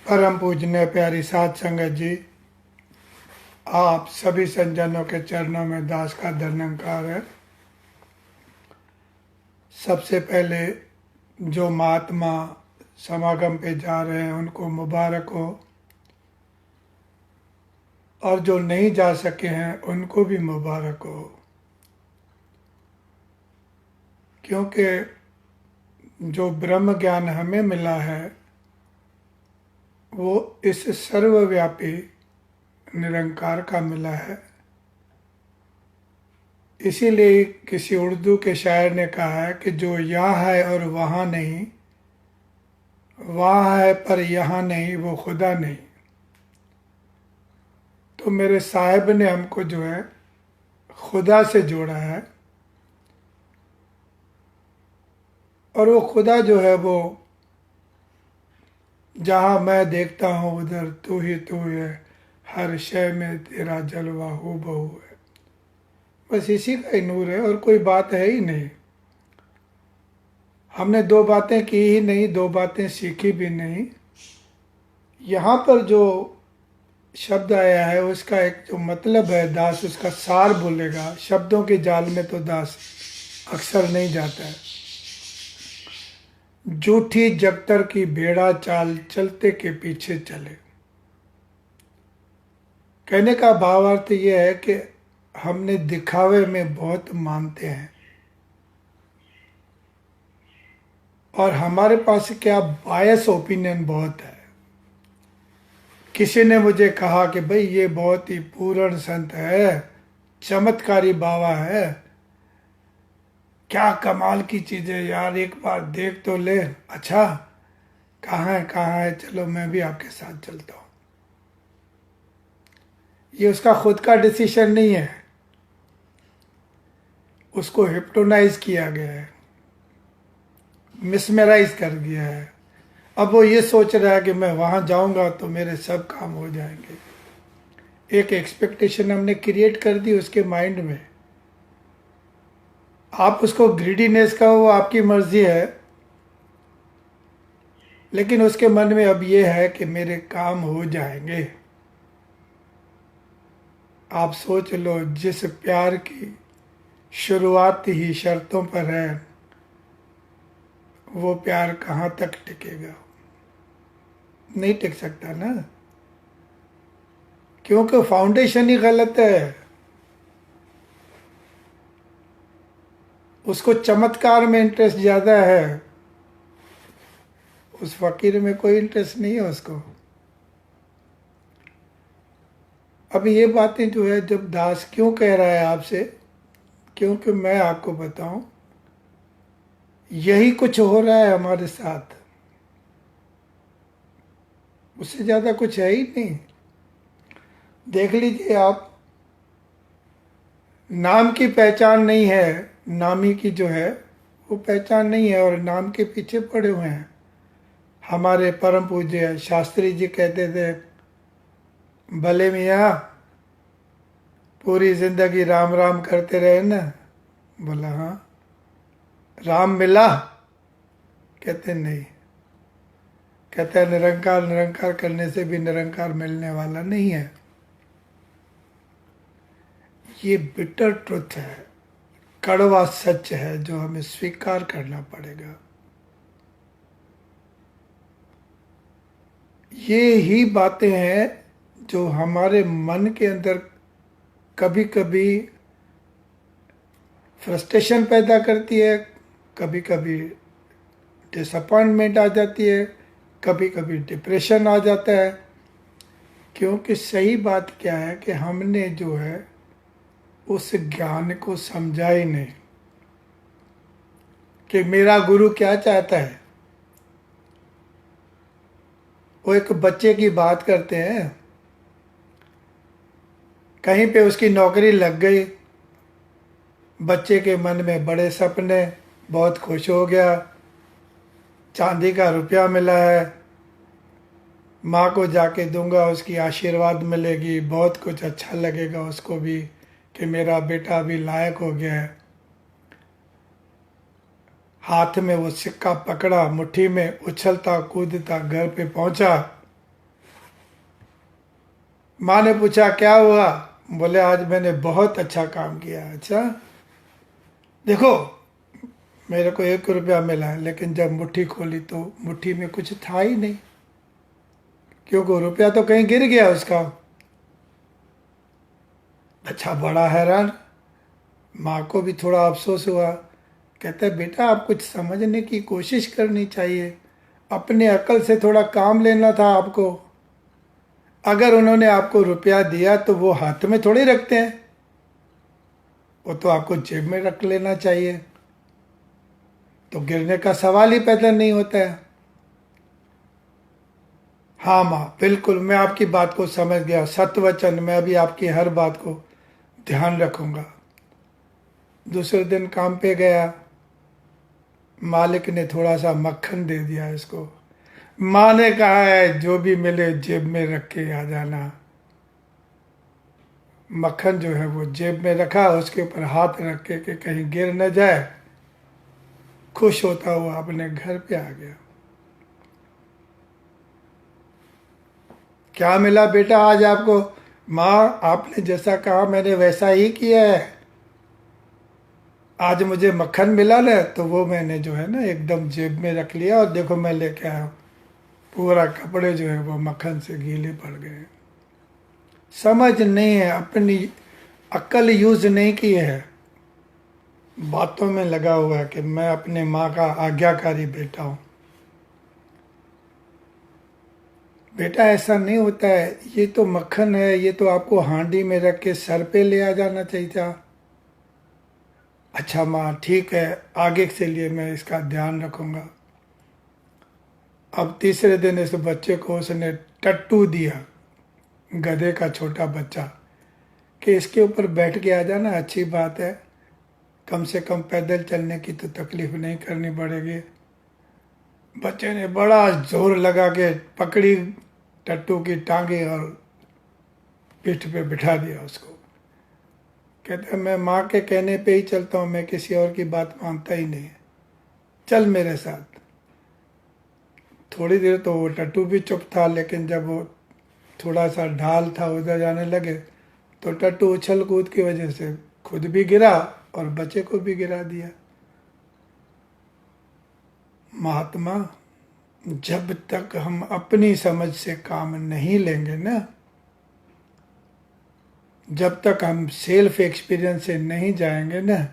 परम पूजनीय प्यारी साध संगत जी, आप सभी संजनों के चरणों में दास का धन्यवाद है। सबसे पहले जो महात्मा समागम पे जा रहे हैं उनको मुबारक हो, और जो नहीं जा सके हैं उनको भी मुबारक हो, क्योंकि जो ब्रह्म ज्ञान हमें मिला है वो इस सर्वव्यापी निरंकार का मिला है। इसीलिए किसी उर्दू के शायर ने कहा है कि जो यहाँ है और वहाँ नहीं, वहाँ है पर यहाँ नहीं, वो खुदा नहीं। तो मेरे साहिब ने हमको जो है खुदा से जोड़ा है, और वो खुदा जो है वो जहाँ मैं देखता हूँ उधर तू ही तू है, हर शय में तेरा जलवा हो बहू है। बस इसी का ही नूर है और कोई बात है ही नहीं। हमने दो बातें की ही नहीं, दो बातें सीखी भी नहीं। यहाँ पर जो शब्द आया है उसका एक जो मतलब है, दास उसका सार बोलेगा। शब्दों के जाल में तो दास अक्सर नहीं जाता है। जूठी जगतर की भेड़ा चाल, चलते के पीछे चले। कहने का भावार्थ ये है कि हमने दिखावे में बहुत मानते हैं, और हमारे पास क्या बायस ओपिनियन बहुत है। किसी ने मुझे कहा कि भाई ये बहुत ही पूर्ण संत है, चमत्कारी बाबा है, क्या कमाल की चीज़ है यार, एक बार देख तो ले। अच्छा, कहाँ है, चलो मैं भी आपके साथ चलता हूँ। ये उसका खुद का डिसीजन नहीं है, उसको हिप्नोटाइज किया गया है, मिसमराइज कर दिया है। अब वो ये सोच रहा है कि मैं वहाँ जाऊँगा तो मेरे सब काम हो जाएंगे। एक एक्सपेक्टेशन हमने क्रिएट कर दी उसके माइंड में। आप उसको ग्रीडीनेस का, वो आपकी मर्जी है, लेकिन उसके मन में अब ये है कि मेरे काम हो जाएंगे। आप सोच लो, जिस प्यार की शुरुआत ही शर्तों पर है, वो प्यार कहाँ तक टिकेगा? नहीं टिक सकता ना, क्योंकि फाउंडेशन ही गलत है। उसको चमत्कार में इंटरेस्ट ज़्यादा है, उस फकीर में कोई इंटरेस्ट नहीं है उसको। अब ये बातें जो है, जब दास क्यों कह रहा है आपसे, क्योंकि मैं आपको बताऊं, यही कुछ हो रहा है हमारे साथ, उससे ज़्यादा कुछ है ही नहीं। देख लीजिए आप, नाम की पहचान नहीं है, नामी की जो है वो पहचान नहीं है, और नाम के पीछे पड़े हुए हैं। हमारे परम पूज्य शास्त्री जी कहते थे, भले मियाँ पूरी जिंदगी राम राम करते रहे ना। बोला हाँ। राम मिला? कहते नहीं। कहते हैं निरंकार निरंकार करने से भी निरंकार मिलने वाला नहीं है। ये बिटर ट्रुथ है, कड़वा सच है, जो हमें स्वीकार करना पड़ेगा। ये ही बातें हैं जो हमारे मन के अंदर कभी कभी फ्रस्ट्रेशन पैदा करती है, कभी कभी डिसअपॉइंटमेंट आ जाती है, कभी कभी डिप्रेशन आ जाता है। क्योंकि सही बात क्या है कि हमने जो है उस ज्ञान को समझा ही नहीं कि मेरा गुरु क्या चाहता है। वो एक बच्चे की बात करते हैं, कहीं पे उसकी नौकरी लग गई, बच्चे के मन में बड़े सपने, बहुत खुश हो गया, चांदी का रुपया मिला है, माँ को जाके दूंगा, उसकी आशीर्वाद मिलेगी, बहुत कुछ अच्छा लगेगा उसको भी कि मेरा बेटा अभी लायक हो गया है। हाथ में वो सिक्का पकड़ा, मुट्ठी में, उछलता कूदता घर पे पहुंचा, माँ ने पूछा क्या हुआ? बोले आज मैंने बहुत अच्छा काम किया। अच्छा, देखो मेरे को 1 रुपया मिला, लेकिन जब मुट्ठी खोली तो मुट्ठी में कुछ था ही नहीं, क्योंकि रुपया तो कहीं गिर गया उसका। अच्छा, बड़ा हैरान। माँ को भी थोड़ा अफसोस हुआ। कहता है बेटा आप कुछ समझने की कोशिश करनी चाहिए, अपने अकल से थोड़ा काम लेना था आपको। अगर उन्होंने आपको रुपया दिया तो वो हाथ में थोड़ी रखते हैं, वो तो आपको जेब में रख लेना चाहिए, तो गिरने का सवाल ही पैदा नहीं होता है। हाँ माँ, बिल्कुल मैं आपकी बात को समझ गया, सत्वचन, मैं अभी आपकी हर बात को ध्यान रखूंगा। दूसरे दिन काम पे गया, मालिक ने थोड़ा सा मक्खन दे दिया इसको। माँ ने कहा है जो भी मिले जेब में रख के आ जाना। मक्खन जो है वो जेब में रखा, उसके ऊपर हाथ रख के कि कहीं गिर न जाए। खुश होता हुआ अपने घर पे आ गया। क्या मिला बेटा आज आपको? माँ आपने जैसा कहा मैंने वैसा ही किया है। आज मुझे मक्खन मिला ना, तो वो मैंने जो है ना एकदम जेब में रख लिया, और देखो मैं लेके आया हूँ। पूरा कपड़े जो है वो मक्खन से गीले पड़ गए। समझ नहीं है, अपनी अक्ल यूज नहीं की है, बातों में लगा हुआ है कि मैं अपने माँ का आज्ञाकारी बेटा हूँ। बेटा ऐसा नहीं होता है, ये तो मक्खन है, ये तो आपको हांडी में रख के सर पे ले आ जाना चाहिए था। अच्छा माँ ठीक है, आगे से लिए मैं इसका ध्यान रखूंगा। अब तीसरे दिन इस बच्चे को उसने टट्टू दिया, गधे का छोटा बच्चा, कि इसके ऊपर बैठ के आ जाना, अच्छी बात है, कम से कम पैदल चलने की तो तकलीफ नहीं करनी पड़ेगी। बच्चे ने बड़ा जोर लगा के पकड़ी टट्टू की टांगे और पीठ पे बिठा दिया उसको। कहता है मैं माँ के कहने पे ही चलता हूँ, मैं किसी और की बात मानता ही नहीं, चल मेरे साथ। थोड़ी देर तो वो टट्टू भी चुप था, लेकिन जब वो थोड़ा सा ढाल था उधर जाने लगे, तो टट्टू उछल कूद की वजह से खुद भी गिरा और बच्चे को भी गिरा दिया। महात्मा, जब तक हम अपनी समझ से काम नहीं लेंगे ना, जब तक हम सेल्फ एक्सपीरियंस से नहीं जाएंगे ना,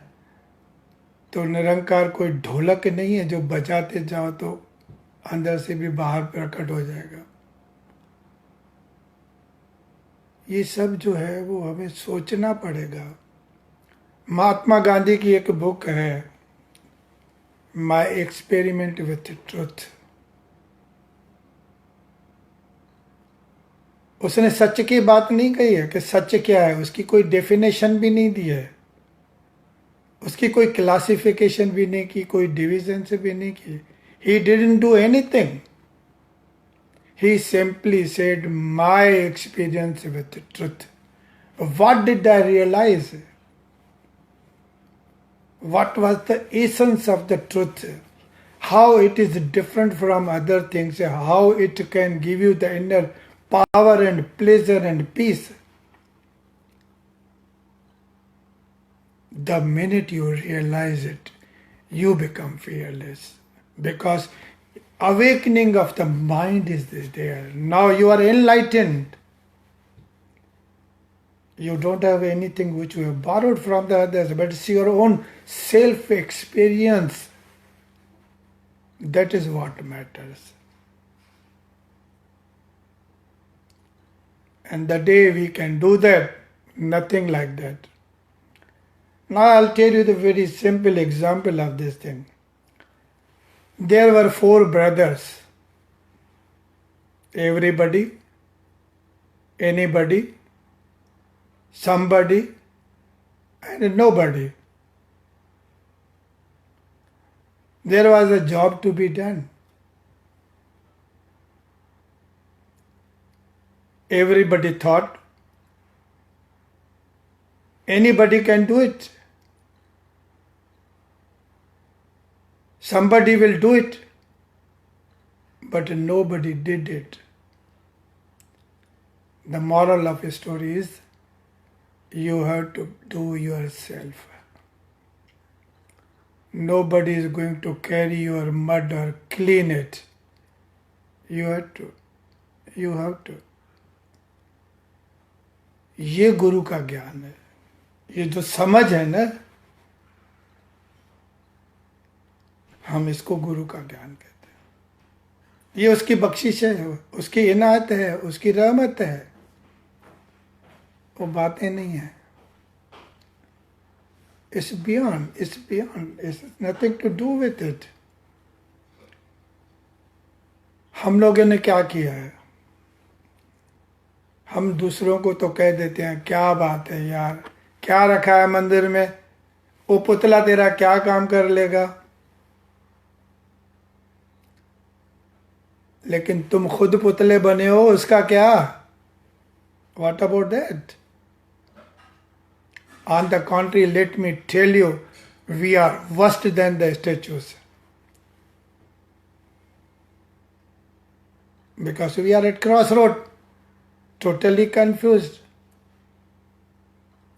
तो निरंकार कोई ढोलक नहीं है जो बजाते जाओ तो अंदर से भी बाहर प्रकट हो जाएगा। ये सब जो है वो हमें सोचना पड़ेगा। महात्मा गांधी की एक बुक है, माई एक्सपेरिमेंट विथ ट्रुथ। उसने सच की बात नहीं कही है कि सच क्या है, उसकी कोई डेफिनेशन भी नहीं दी है, उसकी कोई क्लासिफिकेशन भी नहीं की, कोई डिवीजन से भी नहीं की। He didn't do anything, he simply said my experience with truth. What did I realise? what was the essence of the truth, how it is different from other things, how it can give you the inner power and pleasure and peace. The minute you realize it, you become fearless, because awakening of the mind is there. Now you are enlightened. You don't have anything which you have borrowed from the others, but it's your own self experience. That is what matters. And the day we can do that, nothing like that. Now I'll tell you the very simple example of this thing. There were 4 brothers. Everybody, anybody, somebody, and nobody. There was a job to be done. Everybody thought anybody can do it. Somebody will do it. But nobody did it. The moral of the story is you have to do yourself. Nobody is going to carry your mud or clean it. You have to. You have to. ये गुरु का ज्ञान है, ये जो समझ है ना, हम इसको गुरु का ज्ञान कहते हैं। ये उसकी बख्शिश है, उसकी इनायत है, उसकी रहमत है, वो बातें नहीं है। It's beyond, it's nothing to do with it. हम लोगों ने क्या किया है? हम दूसरों को तो कह देते हैं क्या बात है यार, क्या रखा है मंदिर में, वो पुतला तेरा क्या काम कर लेगा, लेकिन तुम खुद पुतले बने हो, उसका क्या? What about that? On the contrary, let me tell you, we are worse than the statues. Because we are at crossroad, totally confused.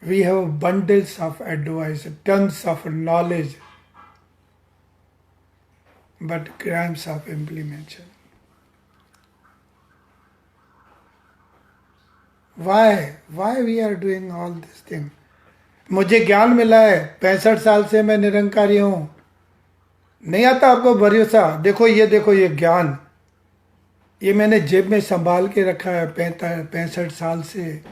We have bundles of advice, tons of knowledge, but grams of implementation. Why we are doing all this thing? मुझे ज्ञान मिला है, 65 साल से मैं निरंकारी हूं, नहीं आता आपको भरोसा? देखो ये ज्ञान, ये मैंने जेब में संभाल के रखा है 65 साल से।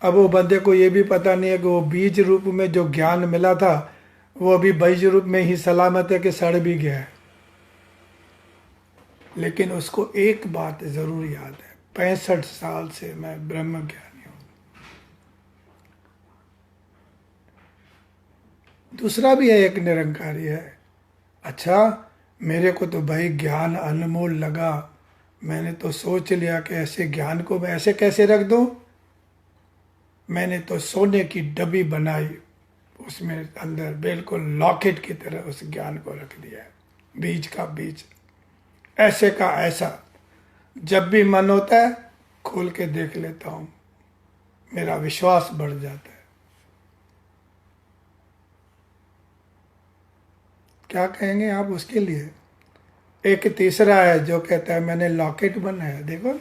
अब वो बंदे को ये भी पता नहीं है कि वो बीज रूप में जो ज्ञान मिला था वो अभी बीज रूप में ही सलामत है कि सड़ भी गया है। लेकिन उसको एक बात जरूर याद है, 65 साल से मैं ब्रह्म ज्ञानी हूं। दूसरा भी है, एक निरंकारी है। अच्छा, मेरे को तो भाई ज्ञान अनमोल लगा, मैंने तो सोच लिया कि ऐसे ज्ञान को मैं ऐसे कैसे रख दूं। मैंने तो सोने की डब्बी बनाई, उसमें अंदर बिल्कुल लॉकेट की तरह उस ज्ञान को रख दिया, बीज का बीज, ऐसे का ऐसा। जब भी मन होता है खोल के देख लेता हूं, मेरा विश्वास बढ़ जाता है। क्या कहेंगे आप उसके लिए? एक तीसरा है जो कहता है मैंने लॉकेट बनाया, देखो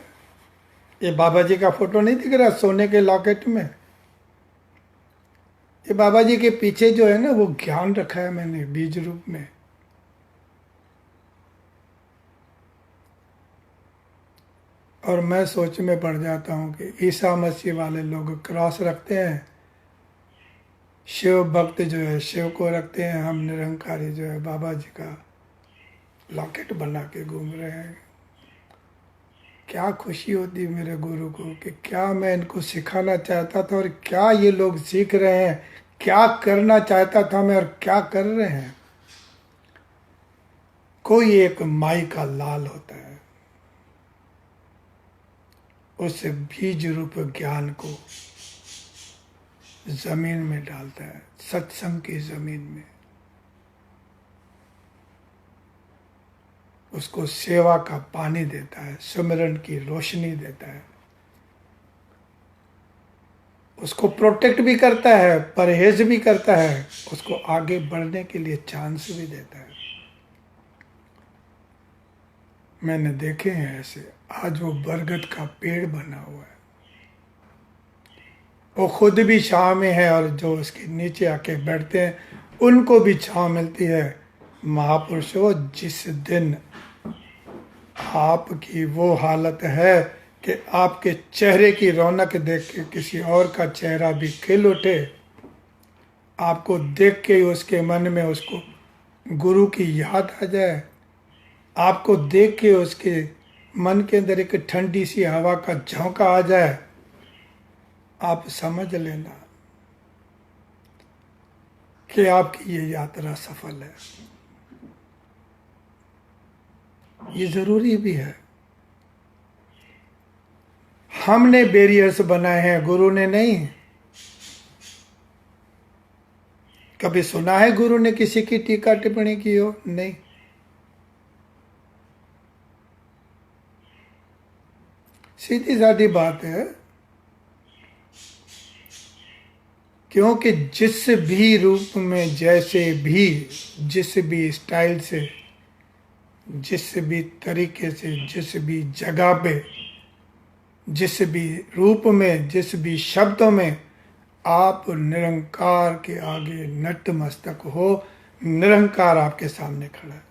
ये बाबा जी का फोटो नहीं दिख रहा सोने के लॉकेट में, ये बाबा जी के पीछे जो है ना वो ज्ञान रखा है मैंने बीज रूप में। और मैं सोच में पड़ जाता हूँ कि ईसा मसीह वाले लोग क्रॉस रखते हैं, शिव भक्त जो है शिव को रखते हैं, हम निरंकारी जो है बाबा जी का लॉकेट बना के घूम रहे हैं। क्या खुशी होती मेरे गुरु को कि क्या मैं इनको सिखाना चाहता था और क्या ये लोग सीख रहे हैं, क्या करना चाहता था मैं और क्या कर रहे हैं। कोई एक माई का लाल होता है, उस बीज रूप ज्ञान को जमीन में डालता है, सत्संग की जमीन में, उसको सेवा का पानी देता है, सुमिरन की रोशनी देता है, उसको प्रोटेक्ट भी करता है, परहेज भी करता है, उसको आगे बढ़ने के लिए चांस भी देता है। मैंने देखे हैं ऐसे, आज वो बरगद का पेड़ बना हुआ है, वो खुद भी छांव में है और जो उसके नीचे आके बैठते हैं उनको भी छांव मिलती है। महापुरुषों, जिस दिन आपकी वो हालत है कि आपके चेहरे की रौनक देख के किसी और का चेहरा भी खिल उठे, आपको देख के ही उसके मन में उसको गुरु की याद आ जाए, आपको देख के उसके मन के अंदर एक ठंडी सी हवा का झोंका आ जाए, आप समझ लेना कि आपकी ये यात्रा सफल है। ये जरूरी भी है। हमने बैरियर्स बनाए हैं, गुरु ने नहीं। कभी सुना है गुरु ने किसी की टीका टिप्पणी की हो? नहीं। सीधी सादी बात है, क्योंकि जिस भी रूप में, जैसे भी, जिस भी स्टाइल से, जिस भी तरीके से, जिस भी जगह पे, जिस भी रूप में, जिस भी शब्दों में आप निरंकार के आगे नतमस्तक हो, निरंकार आपके सामने खड़ा है।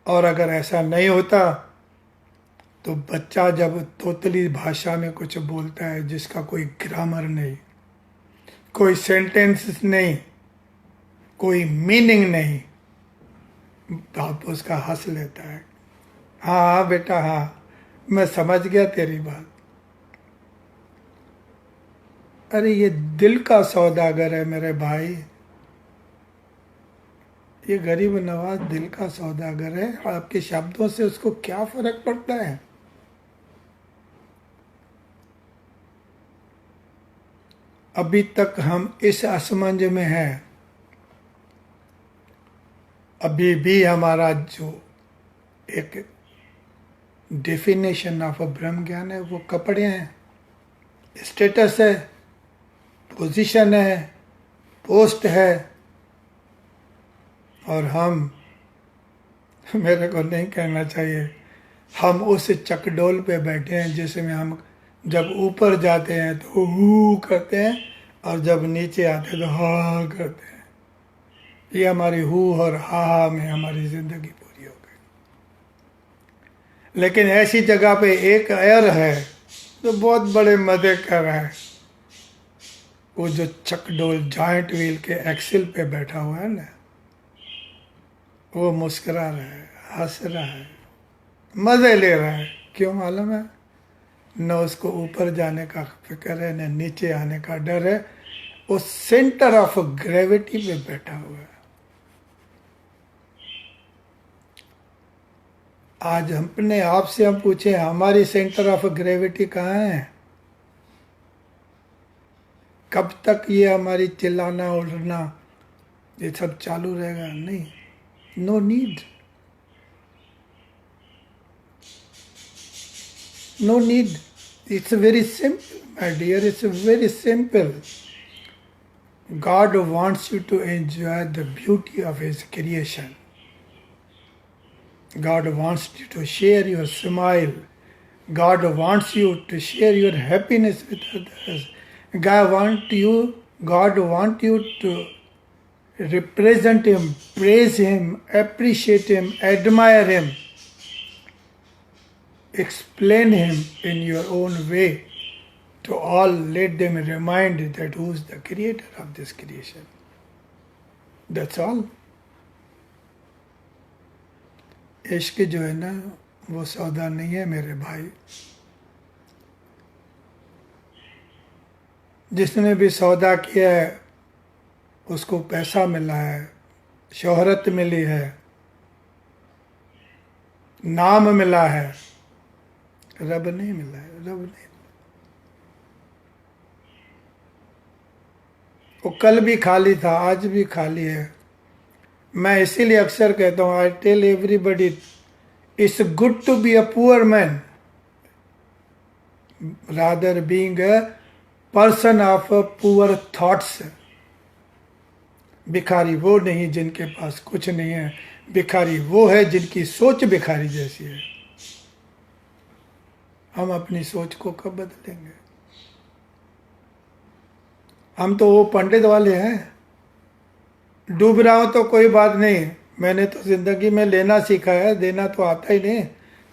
और अगर ऐसा नहीं होता तो बच्चा जब तोतली भाषा में कुछ बोलता है जिसका कोई ग्रामर नहीं, कोई सेंटेंस नहीं, कोई मीनिंग नहीं, बाप उसका हंस लेता है, हाँ हाँ बेटा हाँ, मैं समझ गया तेरी बात। अरे ये दिल का सौदागर है मेरे भाई, ये गरीब नवाज दिल का सौदागर है। आपके शब्दों से उसको क्या फर्क पड़ता है? अभी तक हम इस असमंज में हैं। अभी भी हमारा जो एक डेफिनेशन ऑफ ब्रह्म ज्ञान है वो कपड़े हैं, स्टेटस है, पोजीशन है, पोस्ट है, और हम, मेरे को नहीं कहना चाहिए, हम उस चकडोल पे बैठे हैं जिसमें हम जब ऊपर जाते हैं तो हू करते हैं और जब नीचे आते हैं तो हा करते हैं। ये हमारी हू और हा में हमारी जिंदगी पूरी हो गई। लेकिन ऐसी जगह पे एक एयर है तो बहुत बड़े मजे कर रहा है, वो जो चकडोल जॉइंट व्हील के एक्सिल पे बैठा हुआ है ना, वो मुस्कुरा रहा है, हंस रहा है, मजे ले रहा है। क्यों मालूम है? न उसको ऊपर जाने का फिक्र है, न नीचे आने का डर है, वो सेंटर ऑफ ग्रेविटी पे बैठा हुआ है। आज अपने आप से हम पूछे हमारी सेंटर ऑफ ग्रेविटी कहाँ है? कब तक ये हमारी चिल्लाना उड़ना ये सब चालू रहेगा? नहीं, no need, no need. It's very simple, my dear. It's very simple. God wants you to enjoy the beauty of His creation. God wants you to share your smile. God wants you to share your happiness with others. God wants you to represent Him, praise Him, appreciate Him, admire Him. Explain Him in your own way to all. Let them remind that who is the creator of this creation. That's all. इश्क जो है ना वो सौदा नहीं है मेरे भाई। जिसने भी सौदा किया है उसको पैसा मिला है, शोहरत मिली है, नाम मिला है, रब नहीं मिला है, रब नहीं। वो कल भी खाली था, आज भी खाली है। मैं इसीलिए अक्सर कहता हूँ, I tell everybody, it's good to be a poor man rather being a person of poor thoughts. भिखारी वो नहीं जिनके पास कुछ नहीं है, भिखारी वो है जिनकी सोच भिखारी जैसी है। हम अपनी सोच को कब बदलेंगे? हम तो वो पंडित वाले हैं, डूब रहा हो तो कोई बात नहीं, मैंने तो जिंदगी में लेना सीखा है, देना तो आता ही नहीं।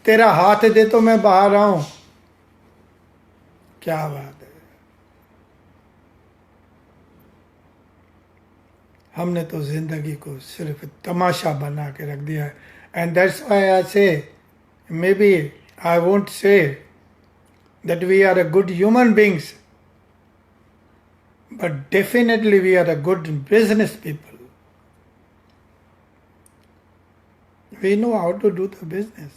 तेरा हाथ दे तो मैं बाहर आऊं। क्या बात है। हमने तो जिंदगी को सिर्फ तमाशा बना के रख दिया है। And that's why I say, maybe I won't say that we are a good human beings, but definitely we are a good business people. We know how to do the business.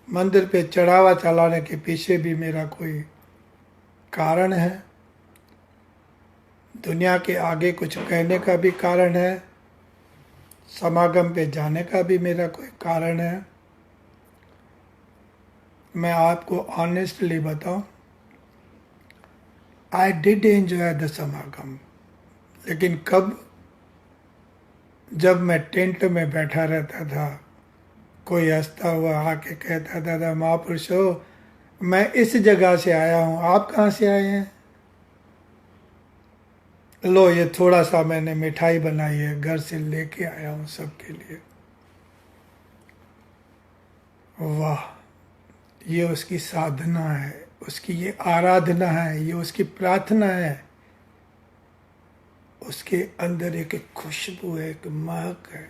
मंदिर पे चढ़ावा चलाने के पीछे भी मेरा कोई कारण है। दुनिया के आगे कुछ कहने का भी कारण है, समागम पे जाने का भी मेरा कोई कारण है। मैं आपको ऑनेस्टली बताऊं, आई डिड एंजॉय द समागम, लेकिन कब? जब मैं टेंट में बैठा रहता था, कोई हंसता हुआ आके कहता था, दादा महापुरुषो मैं इस जगह से आया हूं, आप कहाँ से आए हैं? लो ये थोड़ा सा मैंने मिठाई बनाई है, घर से लेके आया हूं सबके लिए। वाह, ये उसकी साधना है, उसकी ये आराधना है, ये उसकी प्रार्थना है। उसके अंदर एक खुशबू है, एक महक है,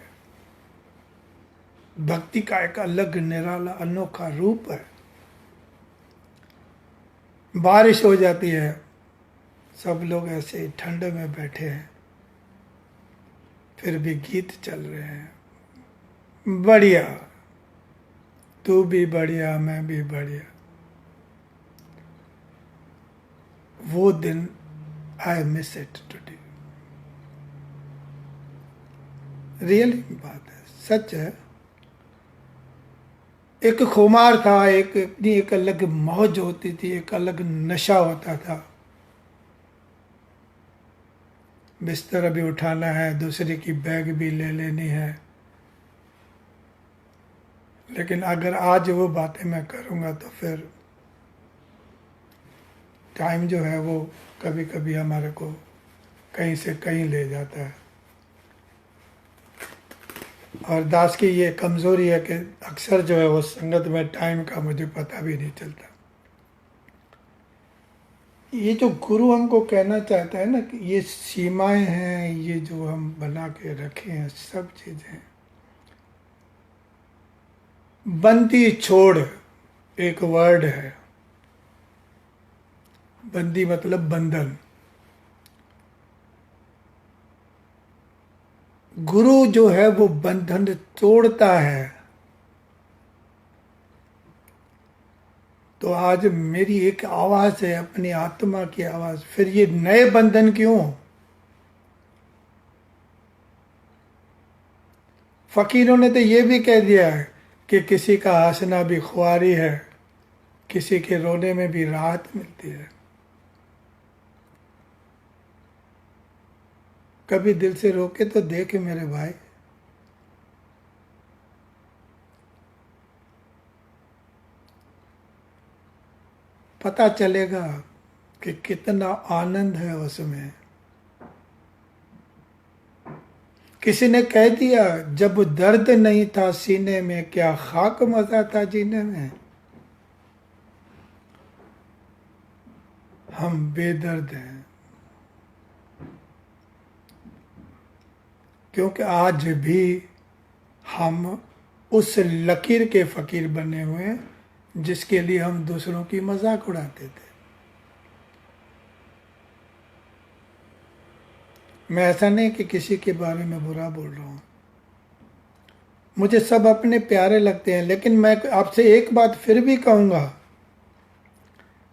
भक्ति का एक अलग निराला अनोखा रूप है। बारिश हो जाती है, सब लोग ऐसे ही ठंड में बैठे हैं, फिर भी गीत चल रहे हैं। बढ़िया, तू भी बढ़िया, मैं भी बढ़िया। वो दिन I miss it today. Really बात है, सच है। एक खुमार था, एक अलग मौज होती थी, एक अलग नशा होता था। बिस्तर भी उठाना है, दूसरे की बैग भी ले लेनी है। लेकिन अगर आज वो बातें मैं करूँगा तो फिर टाइम जो है वो कभी कभी हमारे को कहीं से कहीं ले जाता है। और दास की ये कमज़ोरी है कि अक्सर जो है वो संगत में टाइम का मुझे पता भी नहीं चलता। ये जो गुरु हमको कहना चाहता है ना कि ये सीमाएं हैं, ये जो हम बना के रखे हैं सब चीज़ें, बंदी छोड़ एक वर्ड है। बंदी मतलब बंधन। गुरु जो है वो बंधन तोड़ता है। तो आज मेरी एक आवाज है, अपनी आत्मा की आवाज, फिर ये नए बंधन क्यों? फकीरों ने तो ये भी कह दिया है कि किसी का हंसना भी खुआरी है, किसी के रोने में भी राहत मिलती है। कभी दिल से रोके तो देख मेरे भाई। पता चलेगा कि कितना आनंद है उसमें। किसी ने कह दिया, जब दर्द नहीं था सीने में, क्या खाक मजा था जीने में। हम बेदर्द हैं क्योंकि आज भी हम उस लकीर के फकीर बने हुए हैं जिसके लिए हम दूसरों की मजाक उड़ाते थे। मैं ऐसा नहीं कि किसी के बारे में बुरा बोल रहा हूं, मुझे सब अपने प्यारे लगते हैं। लेकिन मैं आपसे एक बात फिर भी कहूंगा,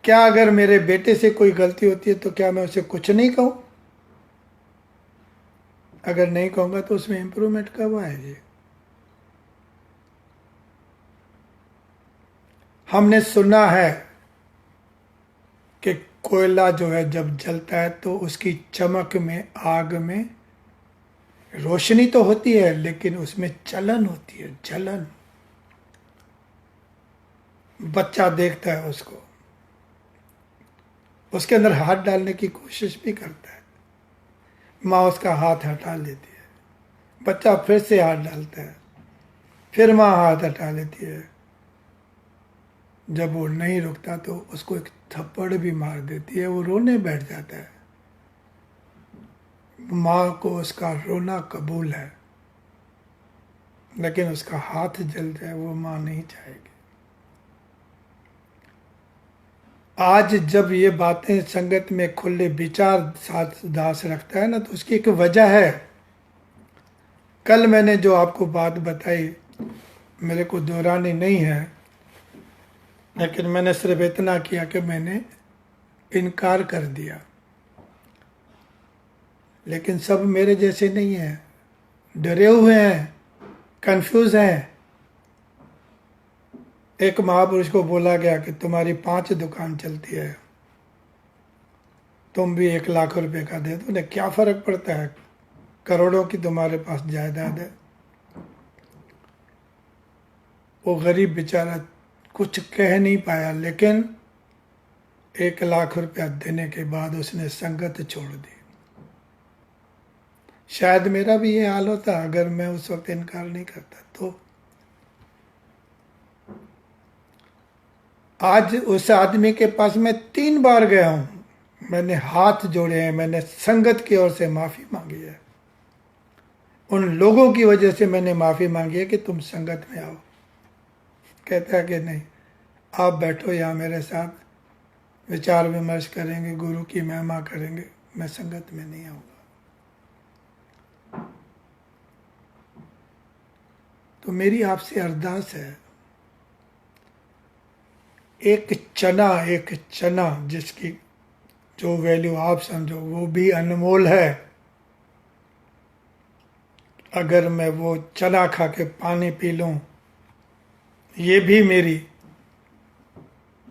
क्या अगर मेरे बेटे से कोई गलती होती है तो क्या मैं उसे कुछ नहीं कहूं? अगर नहीं कहूंगा तो उसमें इंप्रूवमेंट कब आएगी? हमने सुना है कि कोयला जो है जब जलता है तो उसकी चमक में, आग में रोशनी तो होती है लेकिन उसमें जलन होती है, जलन। बच्चा देखता है उसको, उसके अंदर हाथ डालने की कोशिश भी करता है, माँ उसका हाथ हटा लेती है, बच्चा फिर से हाथ डालता है, फिर माँ हाथ हटा लेती है। जब वो नहीं रुकता तो उसको एक थप्पड़ भी मार देती है, वो रोने बैठ जाता है। माँ को उसका रोना कबूल है, लेकिन उसका हाथ जल जाए वो माँ नहीं चाहेगी। आज जब ये बातें संगत में खुले विचार साथ दास रखता है ना, तो उसकी एक वजह है। कल मैंने जो आपको बात बताई, मेरे को दोहरानी नहीं है, लेकिन मैंने सिर्फ इतना किया कि मैंने इनकार कर दिया। लेकिन सब मेरे जैसे नहीं हैं, डरे हुए हैं, कंफ्यूज हैं। एक महापुरुष को बोला गया कि तुम्हारी 5 दुकान चलती है, तुम भी 1 लाख रुपए का दे दो, उन्हें क्या फर्क पड़ता है, करोड़ों की तुम्हारे पास जायदाद है। वो गरीब बेचारा कुछ कह नहीं पाया, लेकिन 1 लाख रुपया देने के बाद उसने संगत छोड़ दी। शायद मेरा भी ये हाल होता अगर मैं उस वक्त इनकार नहीं करता तो। आज उस आदमी के पास मैं 3 बार गया हूं, मैंने हाथ जोड़े हैं, मैंने संगत की ओर से माफी मांगी है। उन लोगों की वजह से मैंने माफी मांगी है कि तुम संगत में आओ। कहता है कि नहीं, आप बैठो यहाँ मेरे साथ, विचार विमर्श करेंगे, गुरु की महिमा करेंगे, मैं संगत में नहीं आऊंगा। तो मेरी आपसे अरदास है, एक चना जिसकी जो वैल्यू आप समझो वो भी अनमोल है, अगर मैं वो चना खा के पानी पी लूं, ये भी मेरी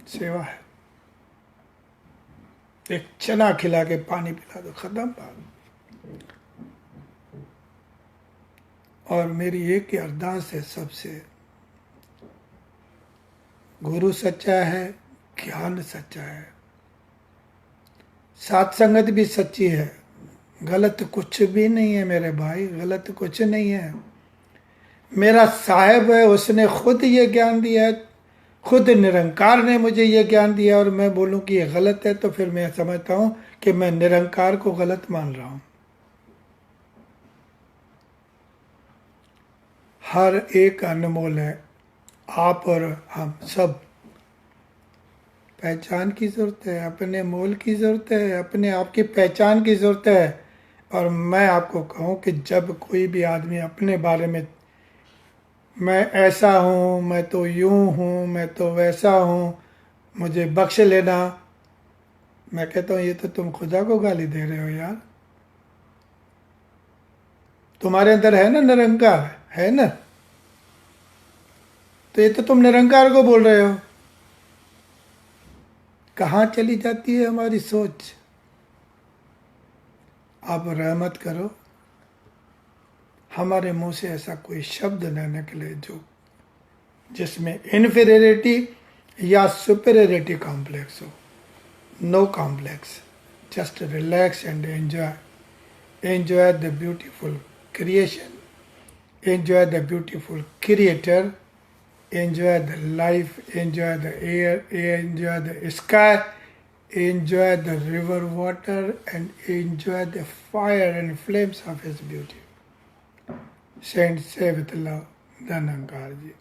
सेवा है। एक चना खिला के पानी पिला दो, खत्म बात। और मेरी एक ही अरदास है सबसे, गुरु सच्चा है, ज्ञान सच्चा है, सात संगत भी सच्ची है, गलत कुछ भी नहीं है मेरे भाई, गलत कुछ नहीं है। मेरा साहेब है, उसने खुद ये ज्ञान दिया है, खुद निरंकार ने मुझे ये ज्ञान दिया, और मैं बोलूं कि ये गलत है तो फिर मैं समझता हूं कि मैं निरंकार को गलत मान रहा हूं। हर एक अनमोल है, आप और हम सब। पहचान की जरूरत है, अपने मोल की जरूरत है, अपने आप की पहचान की जरूरत है। और मैं आपको कहूं कि जब कोई भी आदमी अपने बारे में, मैं ऐसा हूं, मैं तो यूं हूं, मैं तो वैसा हूं, मुझे बख्श लेना, मैं कहता हूं ये तो तुम खुदा को गाली दे रहे हो यार। तुम्हारे अंदर है ना निरंकार, है ना, तो ये तो तुम निरंकार को बोल रहे हो। कहाँ चली जाती है हमारी सोच। आप रहमत करो, हमारे मुंह से ऐसा कोई शब्द न निकले जो जिसमें इन्फीरियरिटी या सुपीरियरिटी कॉम्प्लेक्स हो। No complex, just relax and enjoy the beautiful creation, enjoy the beautiful creator, enjoy the life, enjoy the air, enjoy the sky, enjoy the river water, and enjoy the fire and flames of his beauty. Saint say with love, Dhanankarji.